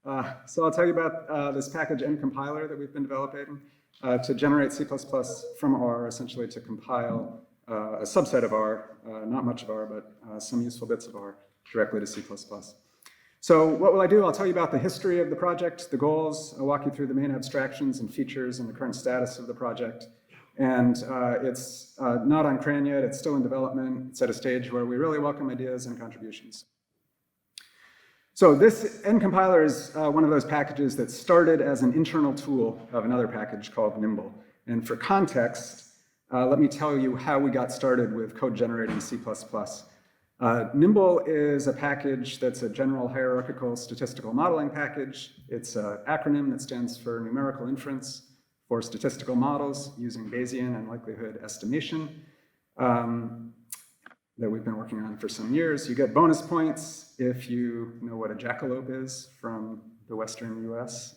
So I'll tell you about this package nCompler that we've been developing to generate C++ from R, essentially to compile a subset of R, not much of R, but some useful bits of R directly to C++. So what will I do? I'll tell you about the history of the project, the goals. I'll walk you through the main abstractions and features and the current status of the project. And it's not on CRAN yet. It's still in development. It's at a stage where we really welcome ideas and contributions. So this nCompler is one of those packages that started as an internal tool of another package called Nimble. And for context, let me tell you how we got started with code generating C++. Nimble is a package that's a general hierarchical statistical modeling package. It's an acronym that stands for numerical inference for statistical models using Bayesian and likelihood estimation that we've been working on for some years. You get bonus points if you know what a jackalope is from the Western US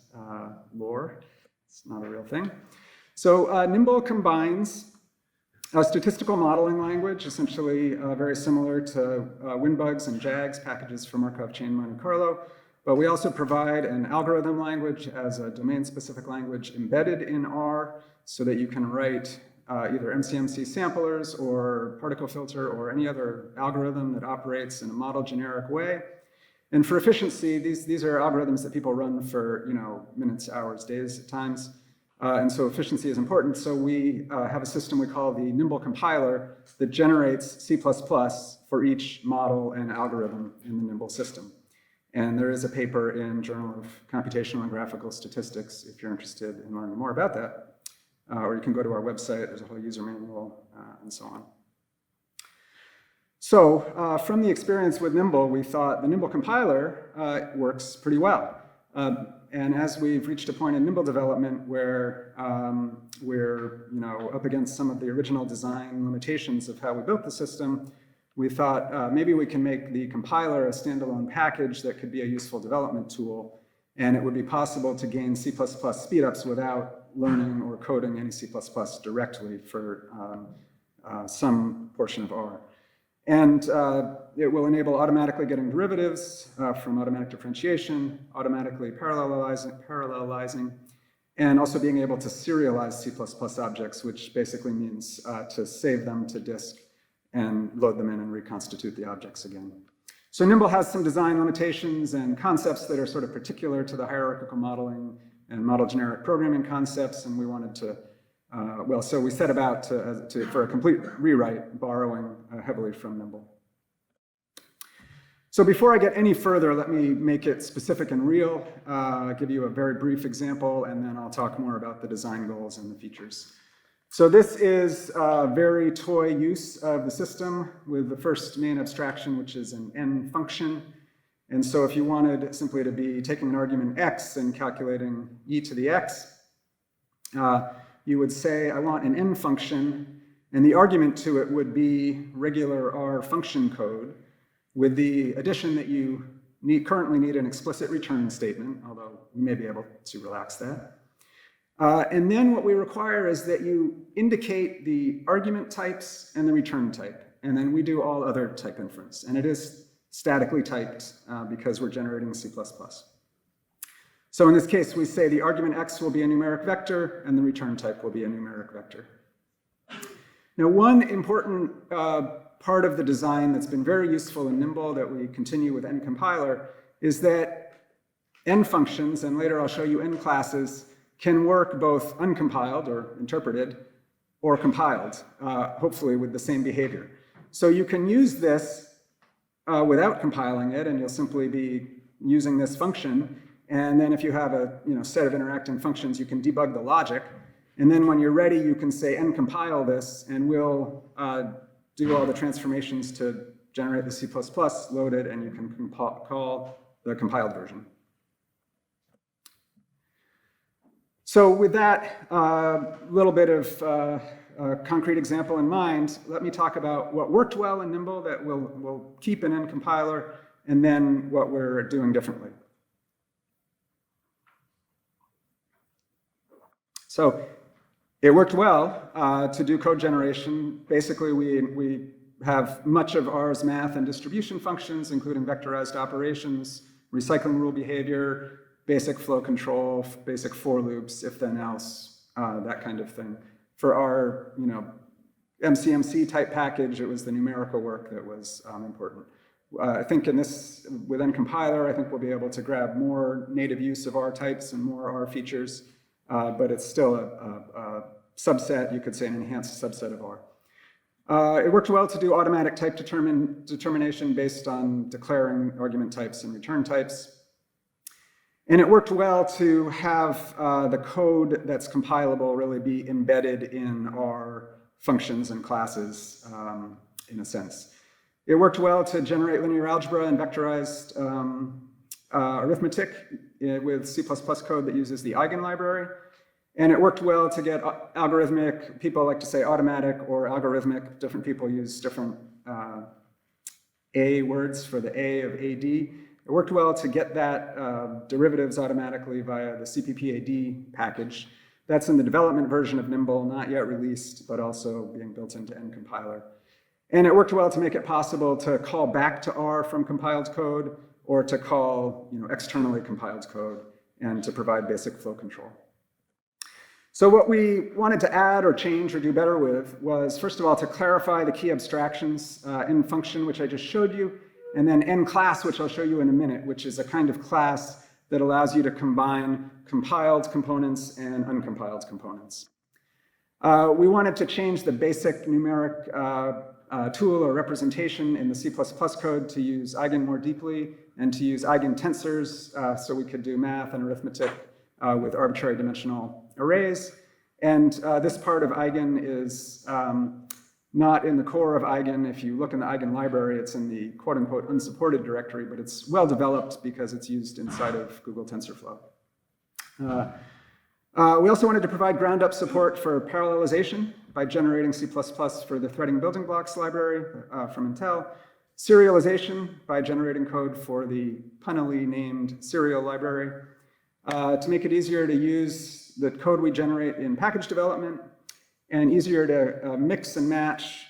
lore. It's not a real thing. So Nimble combines a statistical modeling language, essentially very similar to WinBugs and JAGS, packages for Markov chain Monte Carlo. But we also provide an algorithm language as a domain-specific language embedded in R so that you can write either MCMC samplers or particle filter or any other algorithm that operates in a model generic way. And for efficiency, these are algorithms that people run for minutes, hours, days at times. And so efficiency is important. So we have a system we call the Nimble compiler that generates C++ for each model and algorithm in the Nimble system. And there is a paper in Journal of Computational and Graphical Statistics if you're interested in learning more about that. Or you can go to our website. There's a whole user manual and so on. So from the experience with Nimble, we thought the Nimble compiler works pretty well. And as we've reached a point in Nimble development where we're up against some of the original design limitations of how we built the system, we thought maybe we can make the compiler a standalone package that could be a useful development tool, and it would be possible to gain C++ speedups without learning or coding any C++ directly for some portion of R. And it will enable automatically getting derivatives from automatic differentiation, automatically parallelizing, and also being able to serialize C++ objects, which basically means to save them to disk and load them in and reconstitute the objects again. So Nimble has some design limitations and concepts that are sort of particular to the hierarchical modeling and model generic programming concepts, and we wanted to so we set about for a complete rewrite, borrowing heavily from Nimble. So before I get any further, let me make it specific and real, give you a very brief example, and then I'll talk more about the design goals and the features. So this is a very toy use of the system with the first main abstraction, which is an n function. And so if you wanted simply to be taking an argument x and calculating e to the x, you would say, I want an n function, and the argument to it would be regular R function code with the addition that you currently need an explicit return statement, although you may be able to relax that. And then what we require is that you indicate the argument types and the return type, and then we do all other type inference. And it is statically typed because we're generating C++. So in this case, we say the argument x will be a numeric vector, and the return type will be a numeric vector. Now, one important part of the design that's been very useful in Nimble that we continue with nCompler is that n functions, and later I'll show you n classes, can work both uncompiled or interpreted or compiled, hopefully with the same behavior. So you can use this without compiling it, and you'll simply be using this function. And then if you have a set of interacting functions, you can debug the logic. And then when you're ready, you can say nCompile this, and we'll do all the transformations to generate the C++ loaded, and you can call the compiled version. So with that little bit of a concrete example in mind, let me talk about what worked well in Nimble that we'll keep in nCompiler, and then what we're doing differently. So it worked well to do code generation. Basically, we have much of R's math and distribution functions, including vectorized operations, recycling rule behavior, basic flow control, basic for loops, if then else, that kind of thing. For our, MCMC type package, it was the numerical work that was important. I think with nCompler, I think we'll be able to grab more native use of R types and more R features, but it's still a subset, you could say an enhanced subset of R. It worked well to do automatic type determination based on declaring argument types and return types. And it worked well to have the code that's compilable really be embedded in our functions and classes, in a sense. It worked well to generate linear algebra and vectorized arithmetic with C++ code that uses the eigen library. And it worked well to get algorithmic, people like to say automatic or algorithmic, different people use different A words for the A of AD. It worked well to get that derivatives automatically via the CPPAD package. That's in the development version of Nimble, not yet released, but also being built into nCompler. And it worked well to make it possible to call back to R from compiled code or to call externally compiled code and to provide basic flow control. So what we wanted to add or change or do better with was, first of all, to clarify the key abstractions in function, which I just showed you, and then nClass, which I'll show you in a minute, which is a kind of class that allows you to combine compiled components and uncompiled components. We wanted to change the basic numeric tool or representation in the C++ code to use eigen more deeply and to use eigentensors so we could do math and arithmetic with arbitrary dimensional arrays. And this part of eigen is not in the core of eigen. If you look in the eigen library, it's in the quote-unquote unsupported directory, but it's well developed because it's used inside of Google TensorFlow. We also wanted to provide ground-up support for parallelization by generating C++ for the threading building blocks library from Intel, serialization by generating code for the punnily named serial library, to make it easier to use the code we generate in package development, and easier to mix and match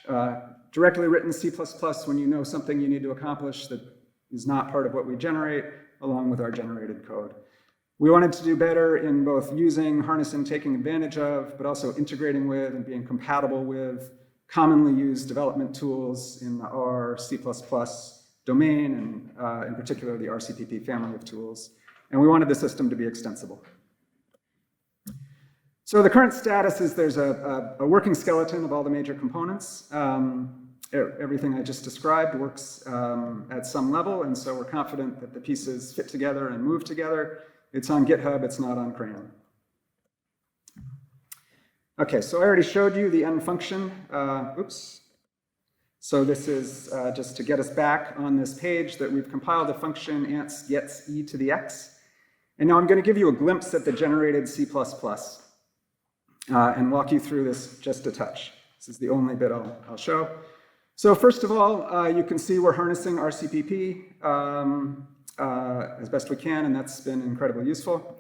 directly written C++ when you know something you need to accomplish that is not part of what we generate, along with our generated code. We wanted to do better in both using, harnessing, taking advantage of, but also integrating with and being compatible with commonly used development tools in the R, C++ domain, and in particular the RCPP family of tools. And we wanted the system to be extensible. So the current status is there's a working skeleton of all the major components. Everything I just described works at some level, and so we're confident that the pieces fit together and move together. It's on GitHub, it's not on Crayon. Okay, so I already showed you the n function. Oops. So this is just to get us back on this page that we've compiled a function ants gets e to the x. And now I'm going to give you a glimpse at the generated C++. And walk you through this just a touch. This is the only bit I'll show. So first of all, you can see we're harnessing RCPP as best we can, and that's been incredibly useful.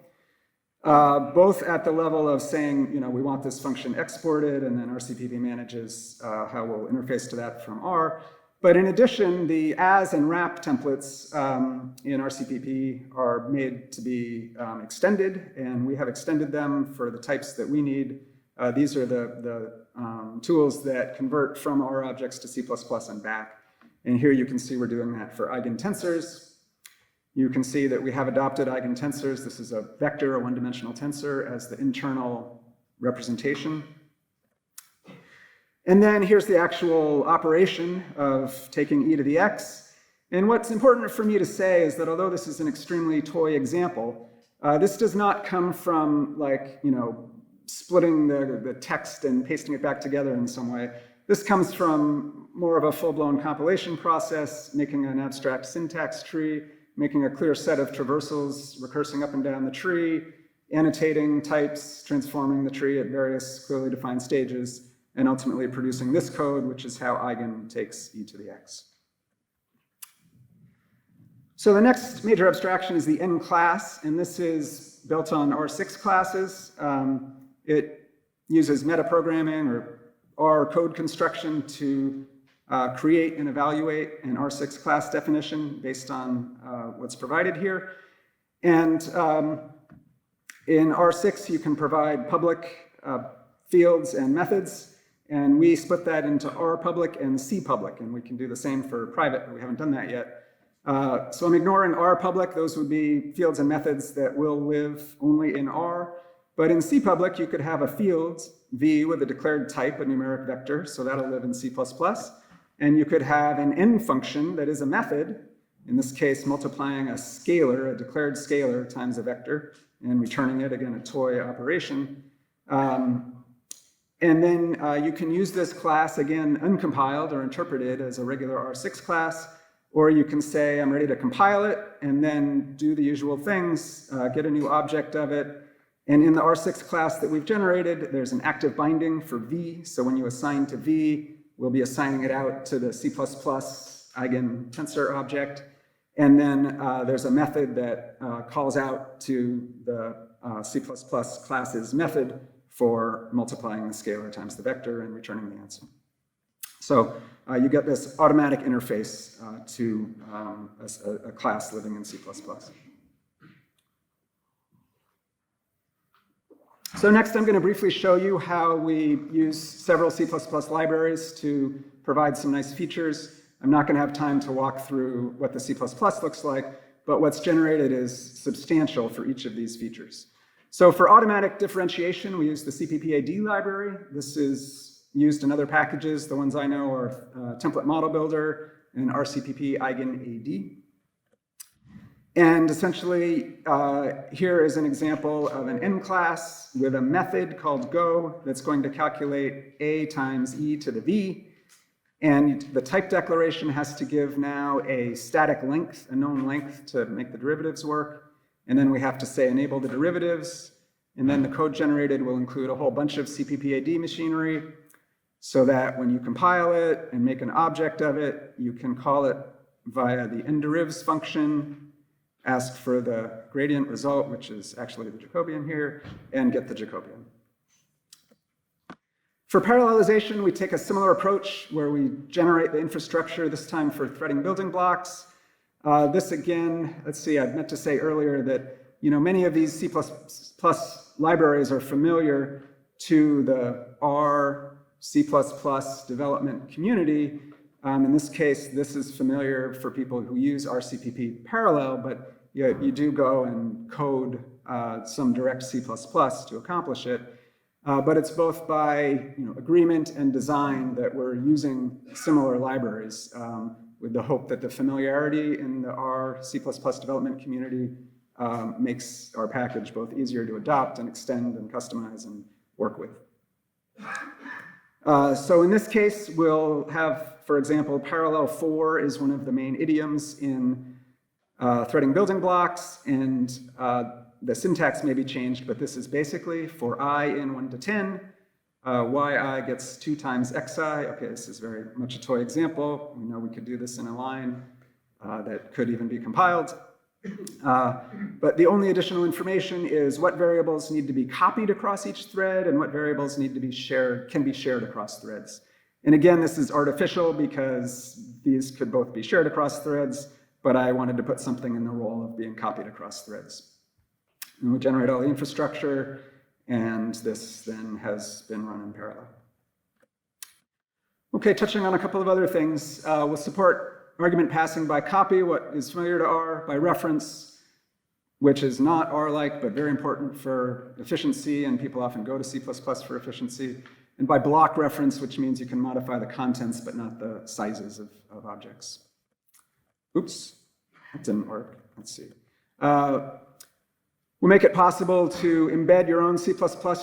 Both at the level of saying, we want this function exported, and then RCPP manages how we'll interface to that from R. But in addition, the as and wrap templates in RCPP are made to be extended, and we have extended them for the types that we need. These are the tools that convert from R objects to C++ and back. And here you can see we're doing that for eigentensors. You can see that we have adopted eigentensors. This is a vector, a one-dimensional tensor, as the internal representation. And then here's the actual operation of taking e to the x. And what's important for me to say is that although this is an extremely toy example, this does not come from splitting the text and pasting it back together in some way. This comes from more of a full-blown compilation process, making an abstract syntax tree, making a clear set of traversals, recursing up and down the tree, annotating types, transforming the tree at various clearly defined stages, and ultimately producing this code, which is how eigen takes e to the x. So the next major abstraction is the nClass, and this is built on R6 classes. It uses metaprogramming or R code construction to create and evaluate an R6 class definition based on what's provided here. And in R6, you can provide public fields and methods, and we split that into R public and C public, and we can do the same for private, but we haven't done that yet. So I'm ignoring R public. Those would be fields and methods that will live only in R. But in C public, you could have a field, V, with a declared type, a numeric vector, so that'll live in C++. And you could have an N function that is a method, in this case, multiplying a scalar, a declared scalar, times a vector, and returning it, again, a toy operation. And then you can use this class, again, uncompiled or interpreted as a regular R6 class, or you can say, I'm ready to compile it, and then do the usual things, get a new object of it. And in the R6 class that we've generated, there's an active binding for V, so when you assign to V, we'll be assigning it out to the C++ eigentensor object. And then there's a method that calls out to the C++ class's method for multiplying the scalar times the vector and returning the answer. So you get this automatic interface to a class living in C++. So next I'm going to briefly show you how we use several C++ libraries to provide some nice features. I'm not going to have time to walk through what the C++ looks like, but what's generated is substantial for each of these features. So for automatic differentiation, we use the CPPAD library. This is used in other packages. The ones I know are Template Model Builder and RCPP eigenAD. And essentially, here is an example of an N class with a method called go that's going to calculate A times E to the V. And the type declaration has to give now a static length, a known length, to make the derivatives work. And then we have to say enable the derivatives. And then the code generated will include a whole bunch of CPPAD machinery so that when you compile it and make an object of it, you can call it via the nderivs function, ask for the gradient result, which is actually the Jacobian here, and get the Jacobian. For parallelization, we take a similar approach where we generate the infrastructure, this time for threading building blocks. This again, let's see, I meant to say earlier that many of these C++ libraries are familiar to the R, C++ development community. In this case, this is familiar for people who use RCPP parallel, but you do go and code some direct C++ to accomplish it. But it's both by agreement and design that we're using similar libraries with the hope that the familiarity in the R, C++ development community makes our package both easier to adopt and extend and customize and work with. So in this case, we'll have, for example, parallel for is one of the main idioms in threading building blocks, and the syntax may be changed, but this is basically for I in 1 to 10, yi gets 2 times xi. Okay, this is very much a toy example. We know we could do this in a line that could even be compiled. But the only additional information is what variables need to be copied across each thread and what variables need to be shared, can be shared across threads. And again, this is artificial because these could both be shared across threads, but I wanted to put something in the role of being copied across threads. And we generate all the infrastructure, and this then has been run in parallel. Okay, touching on a couple of other things. We'll support argument passing by copy, what is familiar to R, by reference, which is not R-like, but very important for efficiency, and people often go to C++ for efficiency, and by block reference, which means you can modify the contents, but not the sizes of objects. Oops, that didn't work. Let's see. We make it possible to embed your own C++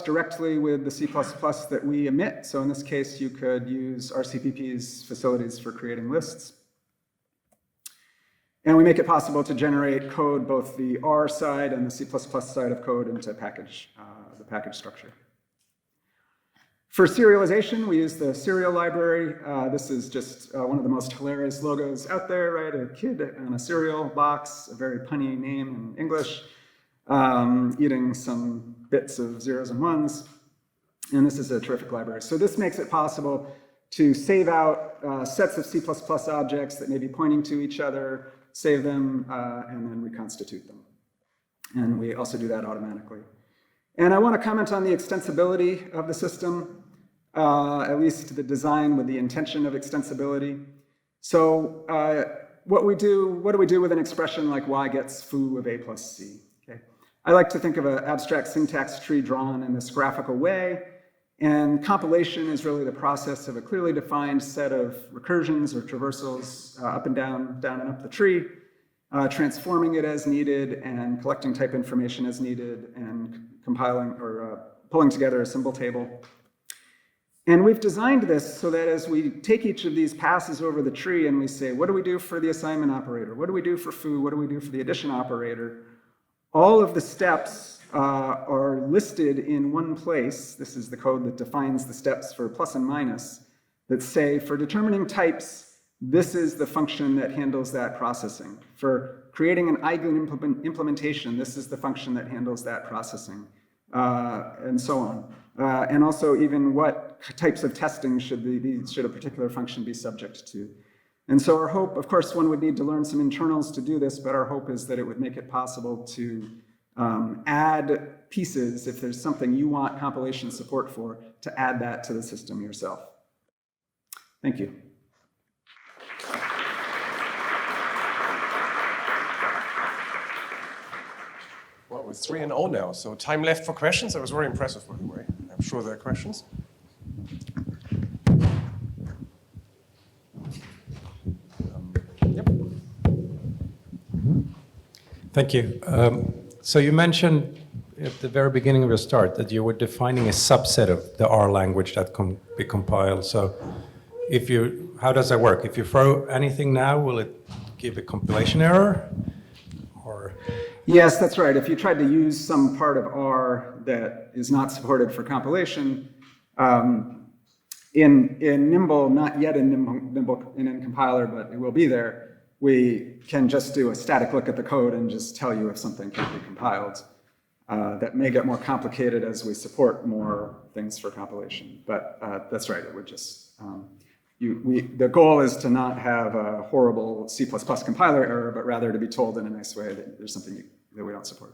directly with the C++ that we emit. So in this case, you could use RCPP's facilities for creating lists. And we make it possible to generate code, both the R side and the C++ side of code, into the package structure. For serialization, we use the serial library. This is just one of the most hilarious logos out there, right? A kid on a cereal box, a very punny name in English, eating some bits of zeros and ones. And this is a terrific library. So this makes it possible to save out sets of C++ objects that may be pointing to each other, save them, and then reconstitute them. And we also do that automatically. And I want to comment on the extensibility of the system, at least the design with the intention of extensibility. So what do we do with an expression like y gets foo of a plus c? Okay. I like to think of an abstract syntax tree drawn in this graphical way. And compilation is really the process of a clearly defined set of recursions or traversals up and down and up the tree, transforming it as needed and collecting type information as needed and compiling or pulling together a symbol table. And we've designed this so that as we take each of these passes over the tree and we say, what do we do for the assignment operator? What do we do for foo? What do we do for the addition operator? All of the steps are listed in one place. This is the code that defines the steps for plus and minus that say for determining types, this is the function that handles that processing. For creating an eigen implementation, this is the function that handles that processing, and so on. And also even what types of testing should a particular function be subject to. And so our hope, of course, one would need to learn some internals to do this, but our hope is that it would make it possible to add pieces, if there's something you want compilation support for, to add that to the system yourself. Thank you. Well, it's 3-0 now, so time left for questions. That was very impressive, by the way. I'm sure there are questions. Yep. Thank you. So you mentioned at the very beginning of your start that you were defining a subset of the R language that can be compiled. So how does that work? If you throw anything now, will it give a compilation error? Or? Yes, that's right. If you tried to use some part of R that is not supported for compilation, in Nimble, not yet in Nimble in nCompiler, but it will be there, we can just do a static look at the code and just tell you if something can be compiled. That may get more complicated as we support more things for compilation, but that's right, it would just, the goal is to not have a horrible C++ compiler error, but rather to be told in a nice way that there's something that we don't support.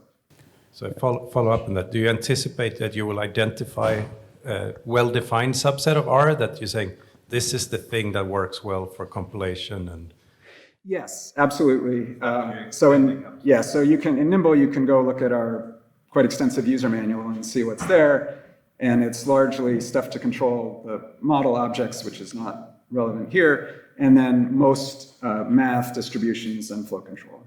So follow up on that. Do you anticipate that you will identify a well-defined subset of R that you're saying, this is the thing that works well for compilation? And yes, absolutely. So you can, in Nimble, you can go look at our quite extensive user manual and see what's there. And it's largely stuff to control the model objects, which is not relevant here, and then most math distributions and flow control.